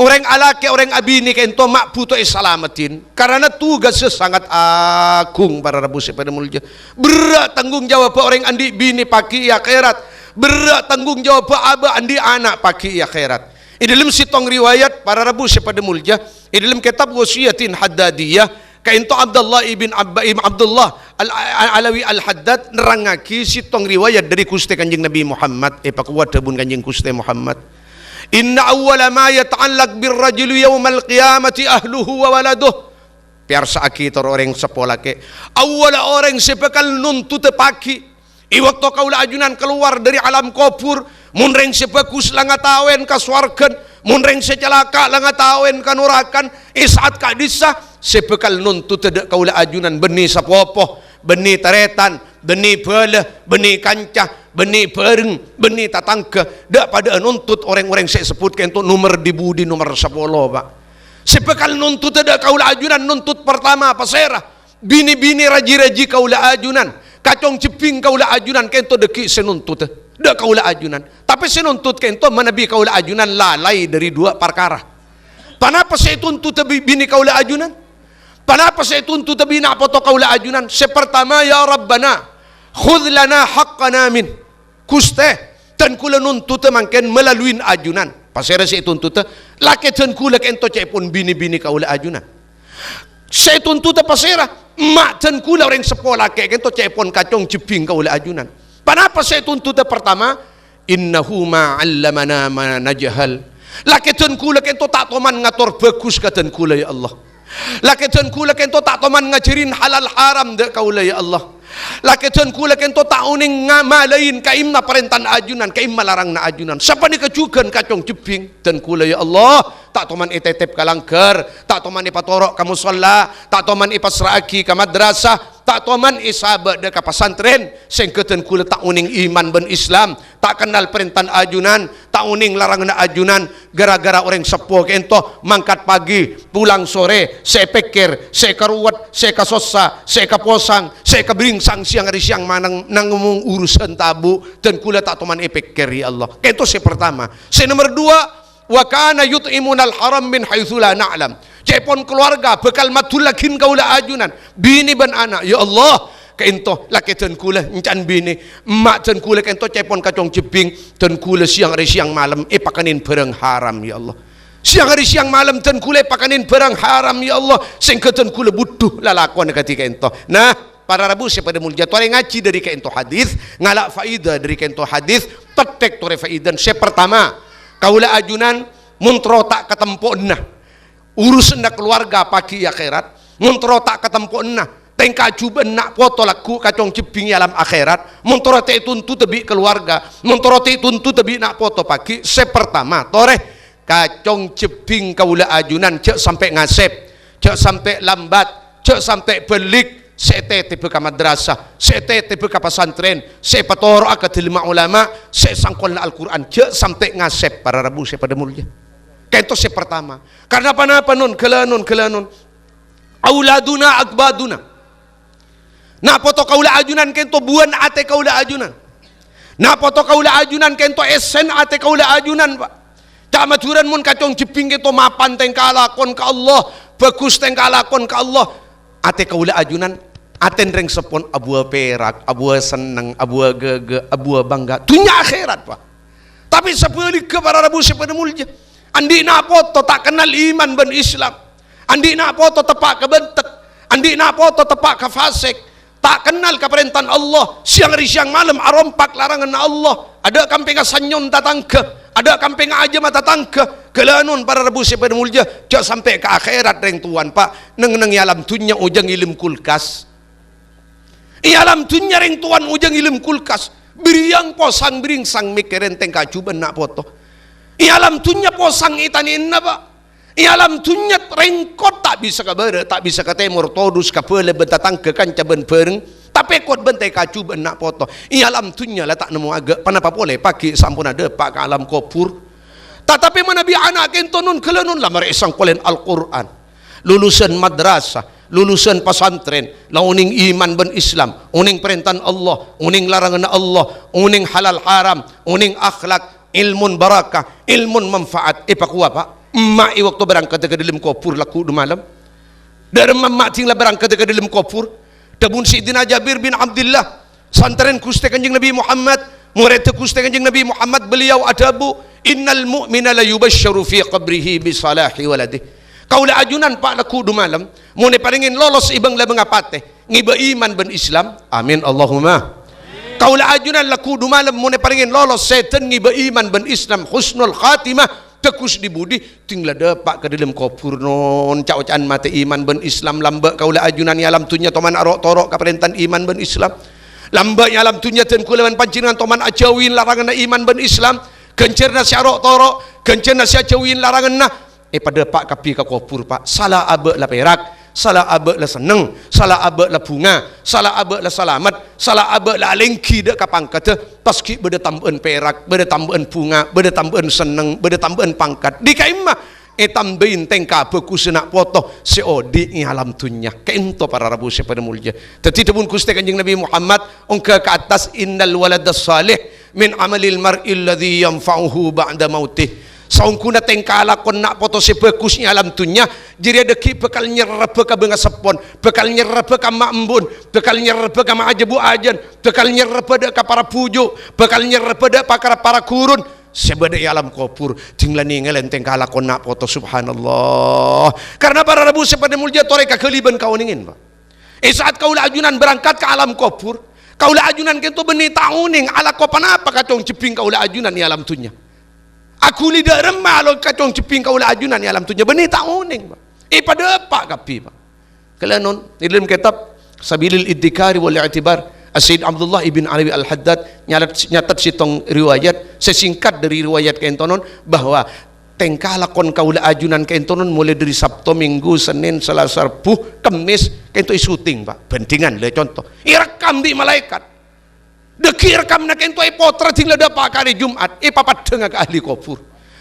orang alaki orang abini kento mak puto isalamatin karena tugas sangat agung para Rabu pada mulja berat tanggung jawab orang andi bini pagi akhirat berat tanggung jawab aba andi anak pagi akhirat. Di dalam sitong riwayat para Rabu pada mulja di dalam kitab wasiyatin haddadiyah kainto Abdullah ibn Abdullah Alawi al-Haddad nerangaki sitong riwayat dari Gusti Kanjeng Nabi Muhammad pakuwat bun Kanjeng Gusti Muhammad inna awwala ma yata'allaq birrajuli yaumal qiyamati ahluhu wa waladuh piarsa aki tor orang sepola ke awwala orang sepekal nuntut pagi i waktu kaula ajunan keluar dari alam kubur munreng sebagus langatawen ka swargan munreng secelaka langatawen ka nurakan saat kadisa sepekal nuntut dek kaula ajunan benih sapopo benih taretan benih bala benih kancah benih bareng benih tatangga dak pada nuntut orang-orang saya sebut kento nomor di budi nomor 10 Pak sepekal nuntut dek kaula ajunan nuntut pertama pasera bini-bini raji-raji kaula ajunan kacong ceping kaula ajunan kento deki senuntut dak kaula ajunan tapi senuntut kento manabi kaula ajunan lalai dari dua perkara. Panapa saya tuntut bini kaula ajunan? Panapa saya tuntut bini apa to kaula ajunan? Sepertama ya Rabbana khudh lana haqqana min kuste tan kula nuntut mangken melalui ajunan pasera si tuntut laki tan kula kento cepon bini-bini kaula ajunan saya tuntut pasera mak tan kula orang sekolah kento cepon kacong jeping kaula ajunan. Kenapa saya tuntut pertama innahu ma'allamana ma najhal laki tan kula kento tak toman ngatur bagus katan kula ya Allah laki tan kula kento tak toman ngajarin halal haram de kaula ya Allah laki tan kula kento tak uning ngamalain kaim na parentan ajunan kaim malarang na ajunan siapa ni kecukan kacong jeping tan kula ya Allah tak toman itetep kalangker tak toman ipatorok kamu sholla tak toman ipasraaki ka madrasah tak toman isabat de ka pasantren sengketen kula tak uning iman ben Islam tak kenal perentan ajunan tak uning larang na ajunan gara-gara orang sepuh kento mangkat pagi pulang sore saya pikir saya karuat saya kasosa saya kaposang saya kabringsang siang hari siang manang nangumung urusan tabu dan kula tak toman ipikir ya Allah kento saya pertama saya nomor dua wa kana yut'imunal haram min haitsu la na'lam cepon keluarga bekal matulakin kaula ajunan bini ban anak ya Allah kento laki ten kula encan bini mak ten kula kento cepon kacong jeping ten kula siang hari siang malam pakanin barang haram ya Allah siang hari siang malam ten kula pakanin barang haram ya Allah sing ten kula butuh lalakon ketika ento nah para rabu pada mulia tore ngaji dari kento hadis ngalak faidah dari kento hadis petek tore faidan saya pertama kaula ajunan muntro tak ketempo nah urusan nak keluarga pagi akhirat muntro tak ketempo nah tengka cuba nak foto laku kacong jeping alam akhirat muntro te tuntu tebi keluarga muntro te tuntu tebi nak foto pagi sepertama tore kacong jeping kaula ajunan cek sampai ngasep cek sampai lambat cek sampai belik sete tipe ka madrasah sete tipe ka pesantren se patoro ka tilma ulama se sangkol na Al-Qur'an cek sampai ngasep para rabu se pada mulia kento se pertama karena apa nun kelanun auladuna akbaduna na poto kaula ajunan kento buan ate kaula ajunan na poto kaula ajunan kento esen ate kaula ajunan pak camaturan mun kacong jeping kento mapan tengka lakon ka Allah bagus tengka lakon ka Allah ate kaula ajunan aten reng sepon abua perak abua seneng abua gege abua bangga dunia akhirat pak tapi sebalik ke para rabu sepada mulia andi na poto tak kenal iman ben Islam andi na poto tepak ke bentek andi na poto tepak ke fasik tak kenal keperentan Allah siang hari siang malam arompak larangan Allah ada kamping sanyon tatangke ada kamping aja mata tangke kelanun para rabu sepada mulia jak sampai ke akhirat reng tuan pak neng alam dunya ujang ilim kulkas alam dunya reng tuan ujang ilim kulkas biriang posang biringsang mikirin tengka cuban nak foto alam dunya posang itanin na pak alam dunya rengkot tak bisa ke barat tak bisa ke timur todus ke pele bentatang ke kanca ben pereng tapi kot bentai kacu ben nak foto alam dunya lah tak nemu agak panapa boleh pagi sampun ada pak ke alam kopur tetapi mana bi anak kentonun kelenun lah mereka sang polen Al-Quran lulusan madrasah lulusan pesantren launing iman ben Islam uning perentan Allah uning larangan Allah uning halal haram uning akhlak ilmun barakah ilmun manfaat pakua pak emak waktu berangkat ke dalam kopur laku di malam dari emak tinggal berangkat ke dalam kopur dabun Sidina Jabir bin Abdullah santren kuste kanjeng Nabi Muhammad murid kuste kanjeng Nabi Muhammad beliau adabu innal mu'mina la yubashsharu fi qabrihi bi salahi waladih kaula ajunan pak laku di malam mune paringin lolos ibang labang apate ngiba iman ben Islam amin Allahumma kaula ajunan laku di malam mune paringin lolos setan ngiba iman ben Islam husnul khatimah tekus di budi tinggal dapat ke dalam kopur non cawcan mate iman ben Islam lambak kaula ajunan alam tunya toman arok torok keperentan iman ben Islam lambak alam tunya ten kulawan pancingan toman ajawin larangan iman ben Islam kencerna si arok torok kencerna si ajawin larangan na pada pak kapi ke kopur pak salah abek la perak salah abek la seneng salah abek la bunga salah abek la selamat salah abek la lengki dek kapang kata paski beda tambahan perak beda tambahan bunga beda tambahan seneng beda tambahan pangkat di kaimah tambahin tengka beku senak foto seodi alam dunya kento para rabu sepada mulia tetapi pun kuste kanjeng Nabi Muhammad ongka ke atas innal waladas salih min amalil mar'il ladzi yanfa'uhu ba'da mautih saungkuna tengkala kon nak foto sebekusnya alam tunya jiri deki bekal nyerap ka benga sepon bekal nyerap ka mak embun bekal nyerap ka mak ajabu ajan bekal nyerap ka para pujo bekal nyerap para kurun sebeda alam kubur tinggal ningalen tengkala kon nak foto subhanallah karena para rabu sepada mulja tore ka keliban kau ningin Pak saat kaulah ajunan berangkat ke alam kubur kaulah ajunan kento beni tauning ala kopan apa katong ceping kaulah ajunan di alam tunya aku lidah remah lo kacong ceping kaulah ajunan di alam tunya beni tauning pada apa kapi Pak kelanon di dalam kitab Sabilil Iddikari wal I'tibar As-Sayyid Abdullah ibn Alawi Al-Haddad nyatat sitong riwayat sesingkat dari riwayat kentonon bahwa tengkala kon kaulah ajunan kentonon mulai dari Sabtu Minggu Senin Selasa Rabu Kamis kento syuting Pak bentingan le contoh irekam di malaikat deki rekam nak kento potret tinggal dapat kali Jumat papat dengan ke ahli kubur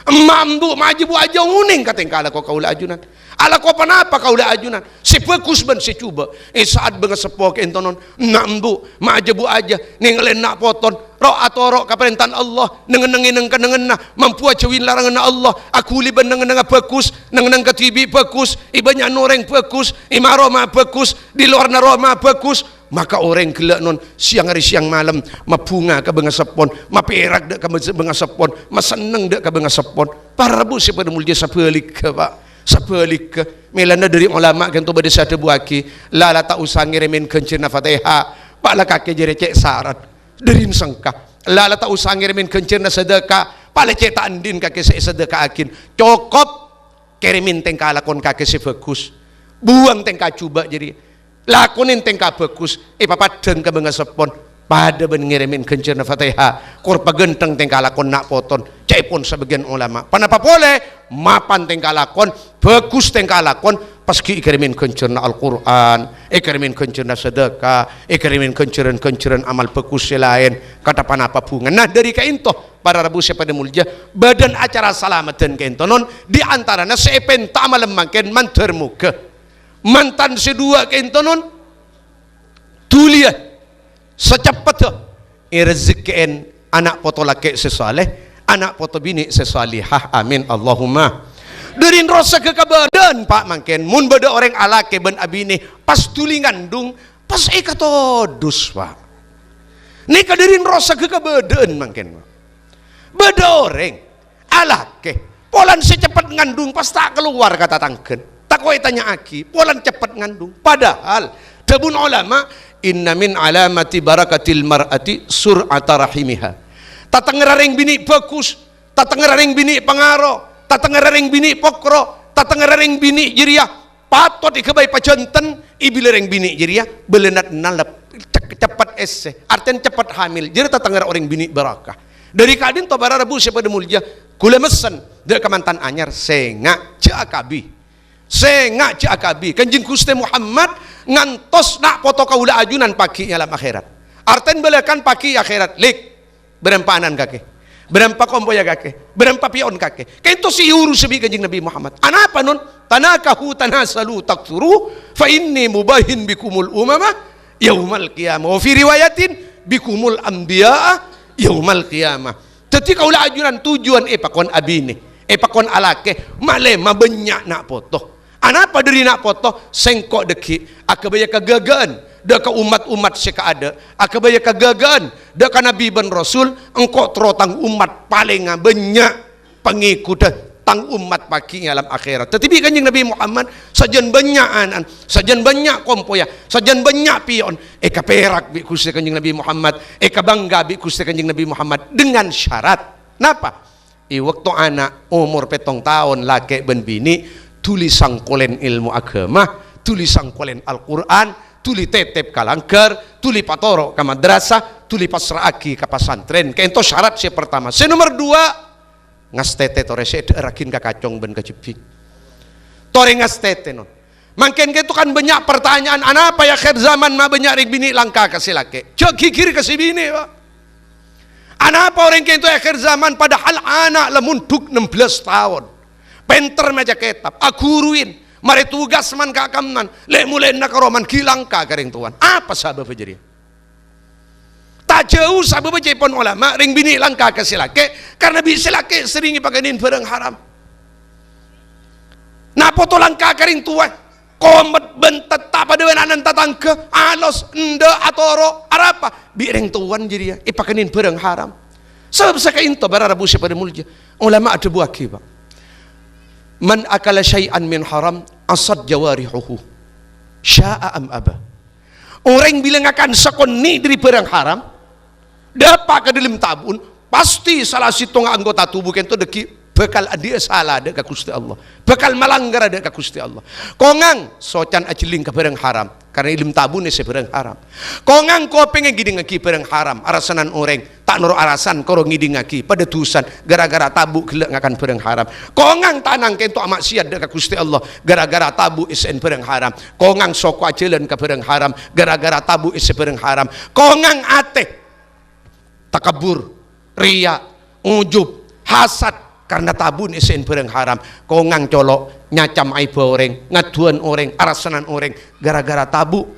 mambu majibu aja uning ka tengkala ko kaulah ajunan ala ko panapa kaulah ajunan sepekus ban secuba saat benga sepok entonon nambu majibu aja ningalen nak poton ro atoro ka perintahan Allah nengenengin kenengenna mampu cewin larangan Allah aku liban nengeneng bagus nengeneng ketibi bagus ibanya noreng bagus imaroma bagus di luar naroma bagus maka orang gelak non siang hari siang malam mabunga ka benga sepon maperak dek ka benga sepon maseneng dek ka benga sepon para rabu sepada mulja sapelik Pak sapelik melanda dari ulama kan to bade sate buaki lala tak usah ngirimin kencerna Fatihah Pak la kake jere cek syarat derin sengkah lala tak usah ngirimin kencerna sedekah Pak la cek tak andin kake sedekah akin cukup kirimin tengkala kon kake sebagus buang tengka coba jadi lakonin tengka bagus papadeng ka benga sepon pada ben ngirimin kencerna Fatihah korpa genteng tengka lakon nak poton caipun sebagian ulama panapa boleh mapan tengka lakon bagus tengka lakon paski ikirimin kencerna Al-Quran ikirimin kencerna sedekah ikirimin kenceran amal bagus lain kata panapa bunga nah dari kaintoh para rabu pada mulja badan acara salamatan kaintonon diantaranya sepen tak malam makin manter muka mantan sedua kentonon tulia secepat rezekien anak poto laki sesaleh anak poto bini sesalihah amin Allahumma dari rasa kekabadan Pak mangken mun beda orang alake ben abini pas tuli ngandung pas katodus Pak nika dari rasa kekabadan mangken beda orang alake polan secepat ngandung pas tak keluar kata tangken tak kau tanya aki polan cepat ngandung padahal tabun ulama inna min alamati barakatil mar'ati sur'ata rahimiha tatangerareng bini bagus tatangerareng bini pangaro tatangerareng bini pokro tatangerareng bini jiriah patot ikebai pajanten ibilereng bini jiriah belenat nalap cepat esse artian cepat hamil jadi tatangerar orang bini barakah dari kadin to bara rabu sepada mulja kula mesen de kamantan anyar senga cakabi senga cakabi kanjeng Gusti Muhammad ngantos nak foto kaulah ajunan pagi alam akhirat arten belakan pagi akhirat lik berempanan kake berempa kompo ya kake berempa pion kake kento si yuru sebi kanjeng Nabi Muhammad anapa nun tanakahu tanasalu taksuru fa inni mubahin bikumul umama yaumal qiyamah wa fi riwayatin bikumul anbiya yaumal qiyamah teti kaulah ajunan tujuan pakon abine pakon alake malema banyak nak foto anapa dari nak foto sengkok deki akabaya kagagaan dah ka umat-umat seka ada akabaya kagagaan dah ka nabi ban rasul engkau terotang umat paling banyak pengikut tang umat pagi alam akhirat tetapi kanjeng Nabi Muhammad sajan banyak anan sajan banyak kompoya sajan banyak pion perak bi Gusti kanjeng Nabi Muhammad bangga bi Gusti kanjeng Nabi Muhammad dengan syarat napa waktu anak umur 7 tahun laki ben bini tuli sangkolen ilmu agama tuli sangkolen Al-Quran tuli tetep kalangkar tuli patoro ke madrasah tuli pasraki ke pesantren kento syarat si pertama si nomor 2 ngastete tore se rakin ka kacong ben kejepik tore ngastete non mangken itu kan banyak pertanyaan anapa ya akhir zaman mah banyak ring bini langka kasih laki cok kikir kasih bini Pak anapa orang kento akhir zaman padahal anak lemunduk 16 tahun penter meja kitab akuruin mari tugas man kakamnan le mulai nakaroman kilangka karing tuan apa sabab jadi Tak jauh sahabat baca pun ulama ring bini langkah ke silake karena bisa laki sering pakanin barang haram. Napa to langkah kering tua komet bentet tak pada wenanan tatangke alos ende atoro arapa bireng tuan jadi ya ipakanin barang haram. Sebab sakain to bararabu pada mulja ulama ada buah kiba. Man akala syai'an min haram asad jawarihuhu sya'a am aba. Orang bilang akan sekoni dari barang haram dapat ke dalam tabun pasti salah situ anggota tubuh kento deki bakal dia salah ada ke Gusti Allah, bakal melanggar ada ke Gusti Allah. Kongang socan ajeling ke barang haram karena ilmu tabun ni barang haram. Kongang ko pengen giding ngaki barang haram arasanan orang tak nuru arasan koro ngiding ngaki pada tusan gara-gara tabu gelak ngakan barang haram. Kongang tanang kento maksiat ada ke Gusti Allah gara-gara tabu isen barang haram. Kongang soko ajelan ke barang haram gara-gara tabu isen barang haram. Kongang ate takabur, riya, ujub, hasad karena tabun isen barang haram. Kongang colok nyacam aib orang, ngaduan orang, arasanan orang gara-gara tabu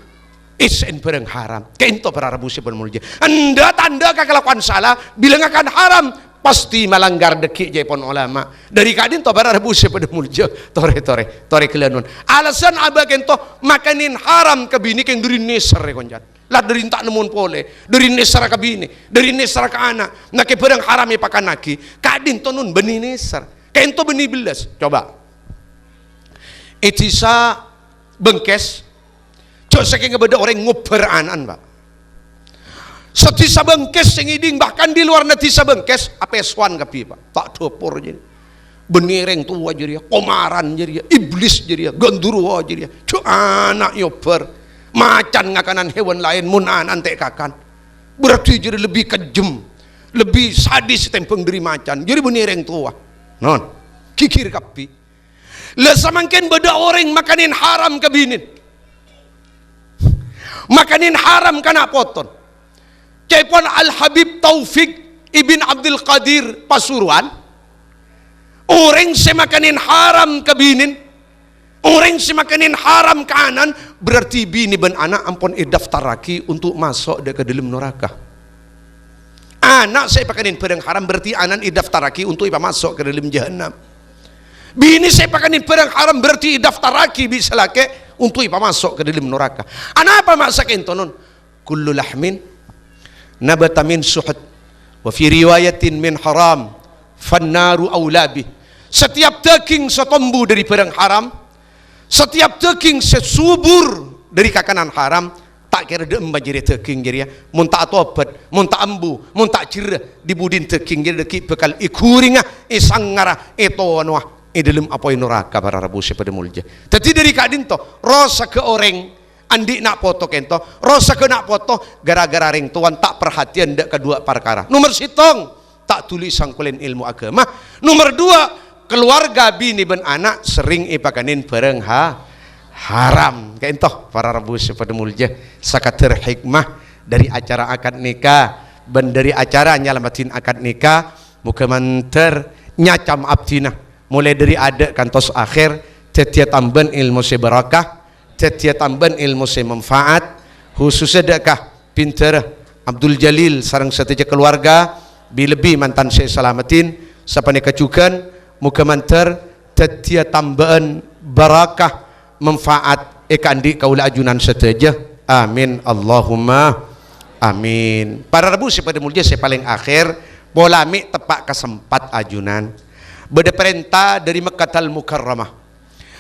isen barang haram. Kento para rabu sebelum mulja. Anda tanda kelakuan salah bilang akan haram pasti melanggar dekik jepon ulama. Dari kadin to para rabu sebelum mulja tore kelanun. Alasan abah kento makanin haram kebini keng duri neser konjan. Lah dari tak nemun pole, dari nesara ke bini, dari nesara ke anak, nak barang haram pakan naki, kadin tonun benih nesar, kento benih belas, coba, etisa bengkes, cok saking ngebeda orang ngoper anan pak, setisa bengkes sengiding bahkan di luar netisa bengkes, apa swan kapi pak, tak dopor jadi, benireng tua jadi, komaran jadi, iblis jadi, gondurwo jadi, cok anak nyoper. Macan ngakanan hewan lain munan antek kakan berarti jadi lebih kejem lebih sadis tempeng dari macan jadi benireng tua non kikir kapi lah samangken beda orang makanin haram kebinin makanin haram kana poton cepon Al Habib Taufik Ibn Abdul Qadir Pasuruan orang semakanin haram kebinin orang semakanin haram kanan berarti bini ben anak ampun daftaraki untuk masuk ke dalam neraka. Anak saya pakanin barang haram berarti anak daftaraki untuk masuk ke dalam jahanam. Bini saya pakanin barang haram berarti daftaraki bisa laki untuk masuk ke dalam neraka. Anak apa maksa kentonon? Kullu lahmin nabata min suhud wa fi riwayatin min haram fannaru aulabi. Setiap daging setombu dari barang haram, setiap daging sesubur dari kakanan haram tak kira de mbajire daging jadi ya mun tak tobat mun tak ambu mun tak jira dibudin daging jadi deki bekal ikuringa isangara etonoa dalam apa neraka para rabu pada mulja. Jadi dari kadin to rasa ke orang andi nak foto kento rasa ke nak foto gara-gara ring tuan tak perhatian dak kedua perkara. Nomor sitong tak tulis sangkulen ilmu agama. Nomor dua keluarga bini ben anak sering ipakanin bareng haram kayak toh para rabu pada mulja sakater hikmah dari acara akad nikah ben dari acara nyalamatin akad nikah muka manter nyacam abdina mulai dari ada kantos akhir tetia tamban ilmu sebarakah tetia tamban ilmu semanfaat khususnya dekah pinter Abdul Jalil sarang seteja keluarga lebih mantan saya selamatin sapane kacukan muka manter tetia tambahan barakah manfaat ekandi kaula ajunan seteja amin Allahumma amin. Para rabu pada mulja saya paling akhir bolami tepak kesempat ajunan beda perintah dari Mekkatal Mukarramah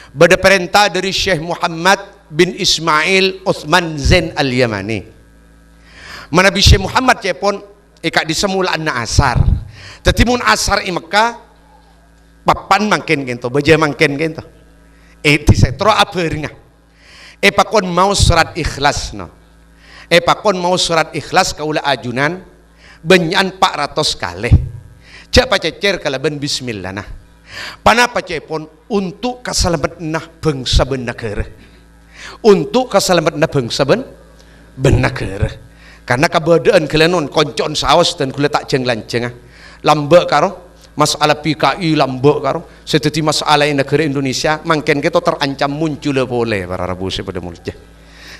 beda perintah dari Syekh Muhammad bin Ismail Uthman Zain Al-Yamani mana Syekh Muhammad cepon eka disemulaan na asar tetimun asar i Mekah papan mangken gento baja mangken gento di setro abernya pakon mau surat ikhlas no pakon mau surat ikhlas kaula ajunan benyan 400 kali cak cecer kalaban bismillah nah panapa cepon untuk keselamatan bangsa benagara untuk keselamatan bangsa benagara karena keberadaan kalian koncon saos dan kula tak jeng-lanceng lambak karo masalah PKI lambak karo seperti masalah negara Indonesia mungkin kita terancam muncul boleh para rabu pada mulja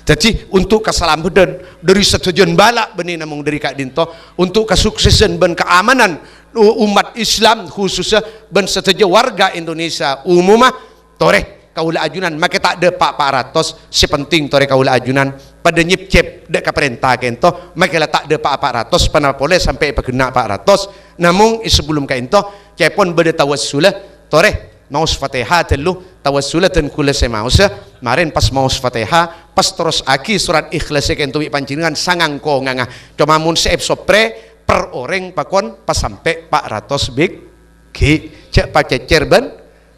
Jadi untuk keselamatan dari setujuan balak benih namung dari kak dinto, untuk kesuksesan dan keamanan umat Islam khususnya ben setuju warga Indonesia umumah toreh kaula ajunan make tak ada pak ratos si penting tore kaula ajunan pada nyip-cep dek ka perintah kento make la tak ada pak ratos panal boleh sampai pagena pak ratos namung sebelum ka ento cepon bade tawassul tore maus Fatihah telu tawassulatan kula semausa marin pas maus Fatihah pas terus aki surat ikhlas kento wi panjenengan sangangko ngangah cuma mun seep sopre per orang pakon pas sampai pak ratos big ki cek pacecer ban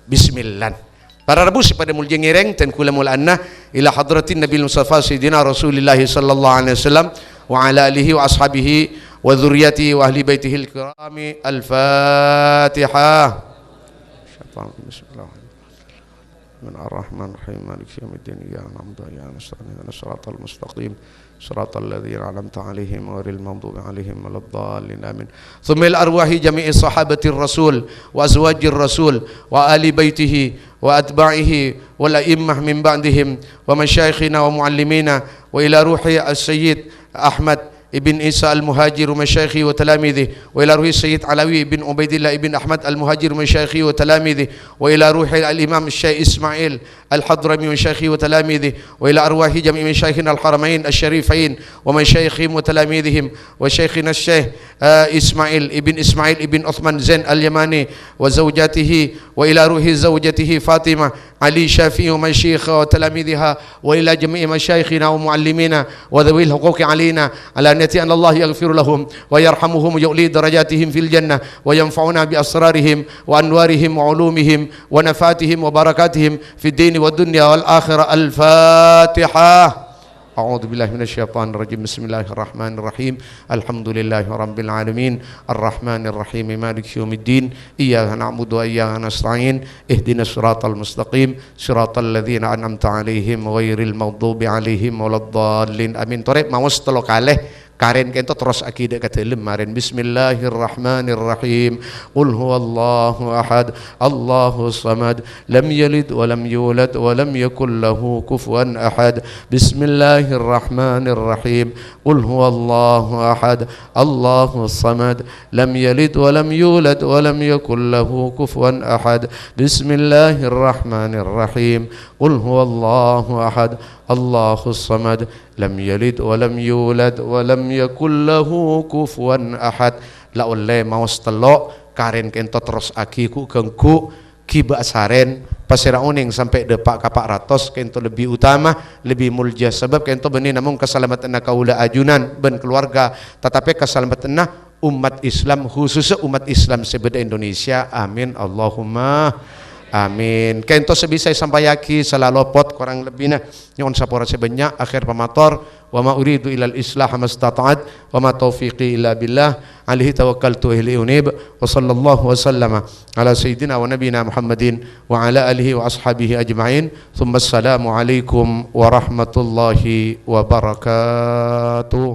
bismillah. Para Rabu pada mulia ngireng dan kula mulana ila hadratin Nabi Mustafa Sayyidina Rasulullah sallallahu alaihi wasallam wa ala alihi wa ashabihi wa dzurriyyatihi wa ahli baitihi al-kirami al-Fatihah. Bismillahirrahmanirrahim. Maliki yaumiddin. Iyyaka na'budu wa iyyaka nasta'in. Ihdinas siratal mustaqim. صراط الذين أنعمت عليهم غير المغضوب عليهم ولا الضالين آمين ثم الأرواح جميع صحابة الرسول وأزواج الرسول وآل بيته وأتباعه والأئمة من بعدهم ومشايخنا ومعلمينا وإلى روح السيد أحمد ابن عيسى المهاجر ومشايخه وتلاميذه وإلى روح السيد علوي بن عبيد الله بن أحمد المهاجر ومشايخه وتلاميذه وإلى روح الإمام الشيخ إسماعيل الحضرمي ومشايخه وتلاميذه وإلى أرواح جميع مشايخنا الحرمين الشريفين ومشايخهم وتلاميذهم وشيخنا الشيخ إسماعيل ابن إسماعيل ابن عثمان زين اليماني وزوجاته وإلى روح زوجته فاطمة علي شافعي ومشايخه وتلاميذها وإلى جميع مشايخنا ومعلمينا وذوي الحقوق علينا على أن الله يغفر لهم ويرحمهم ويعلي درجاتهم في الجنة وينفعنا بأسرارهم وأنوارهم وعلومهم ونفاتهم وبركاتهم في الدين والدنيا والآخرة. الفاتحة. أعوذ بالله من الشيطان الرجيم. بسم الله الرحمن الرحيم. الحمد لله رب العالمين الرحمن الرحيم مالك يوم الدين إياك نعبد وإياك نستعين اهدنا الصراط المستقيم صراط الذين أنعمت عليهم غير المغضوب عليهم ولا الضالين آمين. طريق ما وصلوا عليه karen kento terus akidah katelem marin. Bismillahirrahmanirrahim. Qul huwallahu ahad Allahu samad lam yalid wa lam yulad wa lam yakul lahu kufuwan ahad. Bismillahirrahmanirrahim. Qul huwallahu ahad Allahu samad lam yalid wa lam yulad wa lam yakul lahu kufuwan ahad. Bismillahirrahmanirrahim. Qul huwallahu ahad Allahu samad lam yalid wa lam yulad wa lam yakul lahu kufuwan ahad. La oleh maus telok karen kento terus aki ku kengku kiba saren pasira uning sampai depak kapak ratos kento lebih utama lebih mulja sebab kento benih namun keselamatan kaula ajunan ben keluarga tetapi keselamatan umat Islam khususnya umat Islam sebeda Indonesia. Amin Allahumma amin. Kento sebisa sampai yaki salalopot kurang lebihnya nyon sapora sebanyak akhir pamator wa ma uridu ilal islah mastata'at wa ma taufiqi illa billah alaihi tawakkaltu ilaihi unib wa sallallahu wa sallama ala sayyidina wa nabina Muhammadin wa ala alihi wa ashabihi ajma'in thumma assalamu alaikum warahmatullahi wabarakatuh.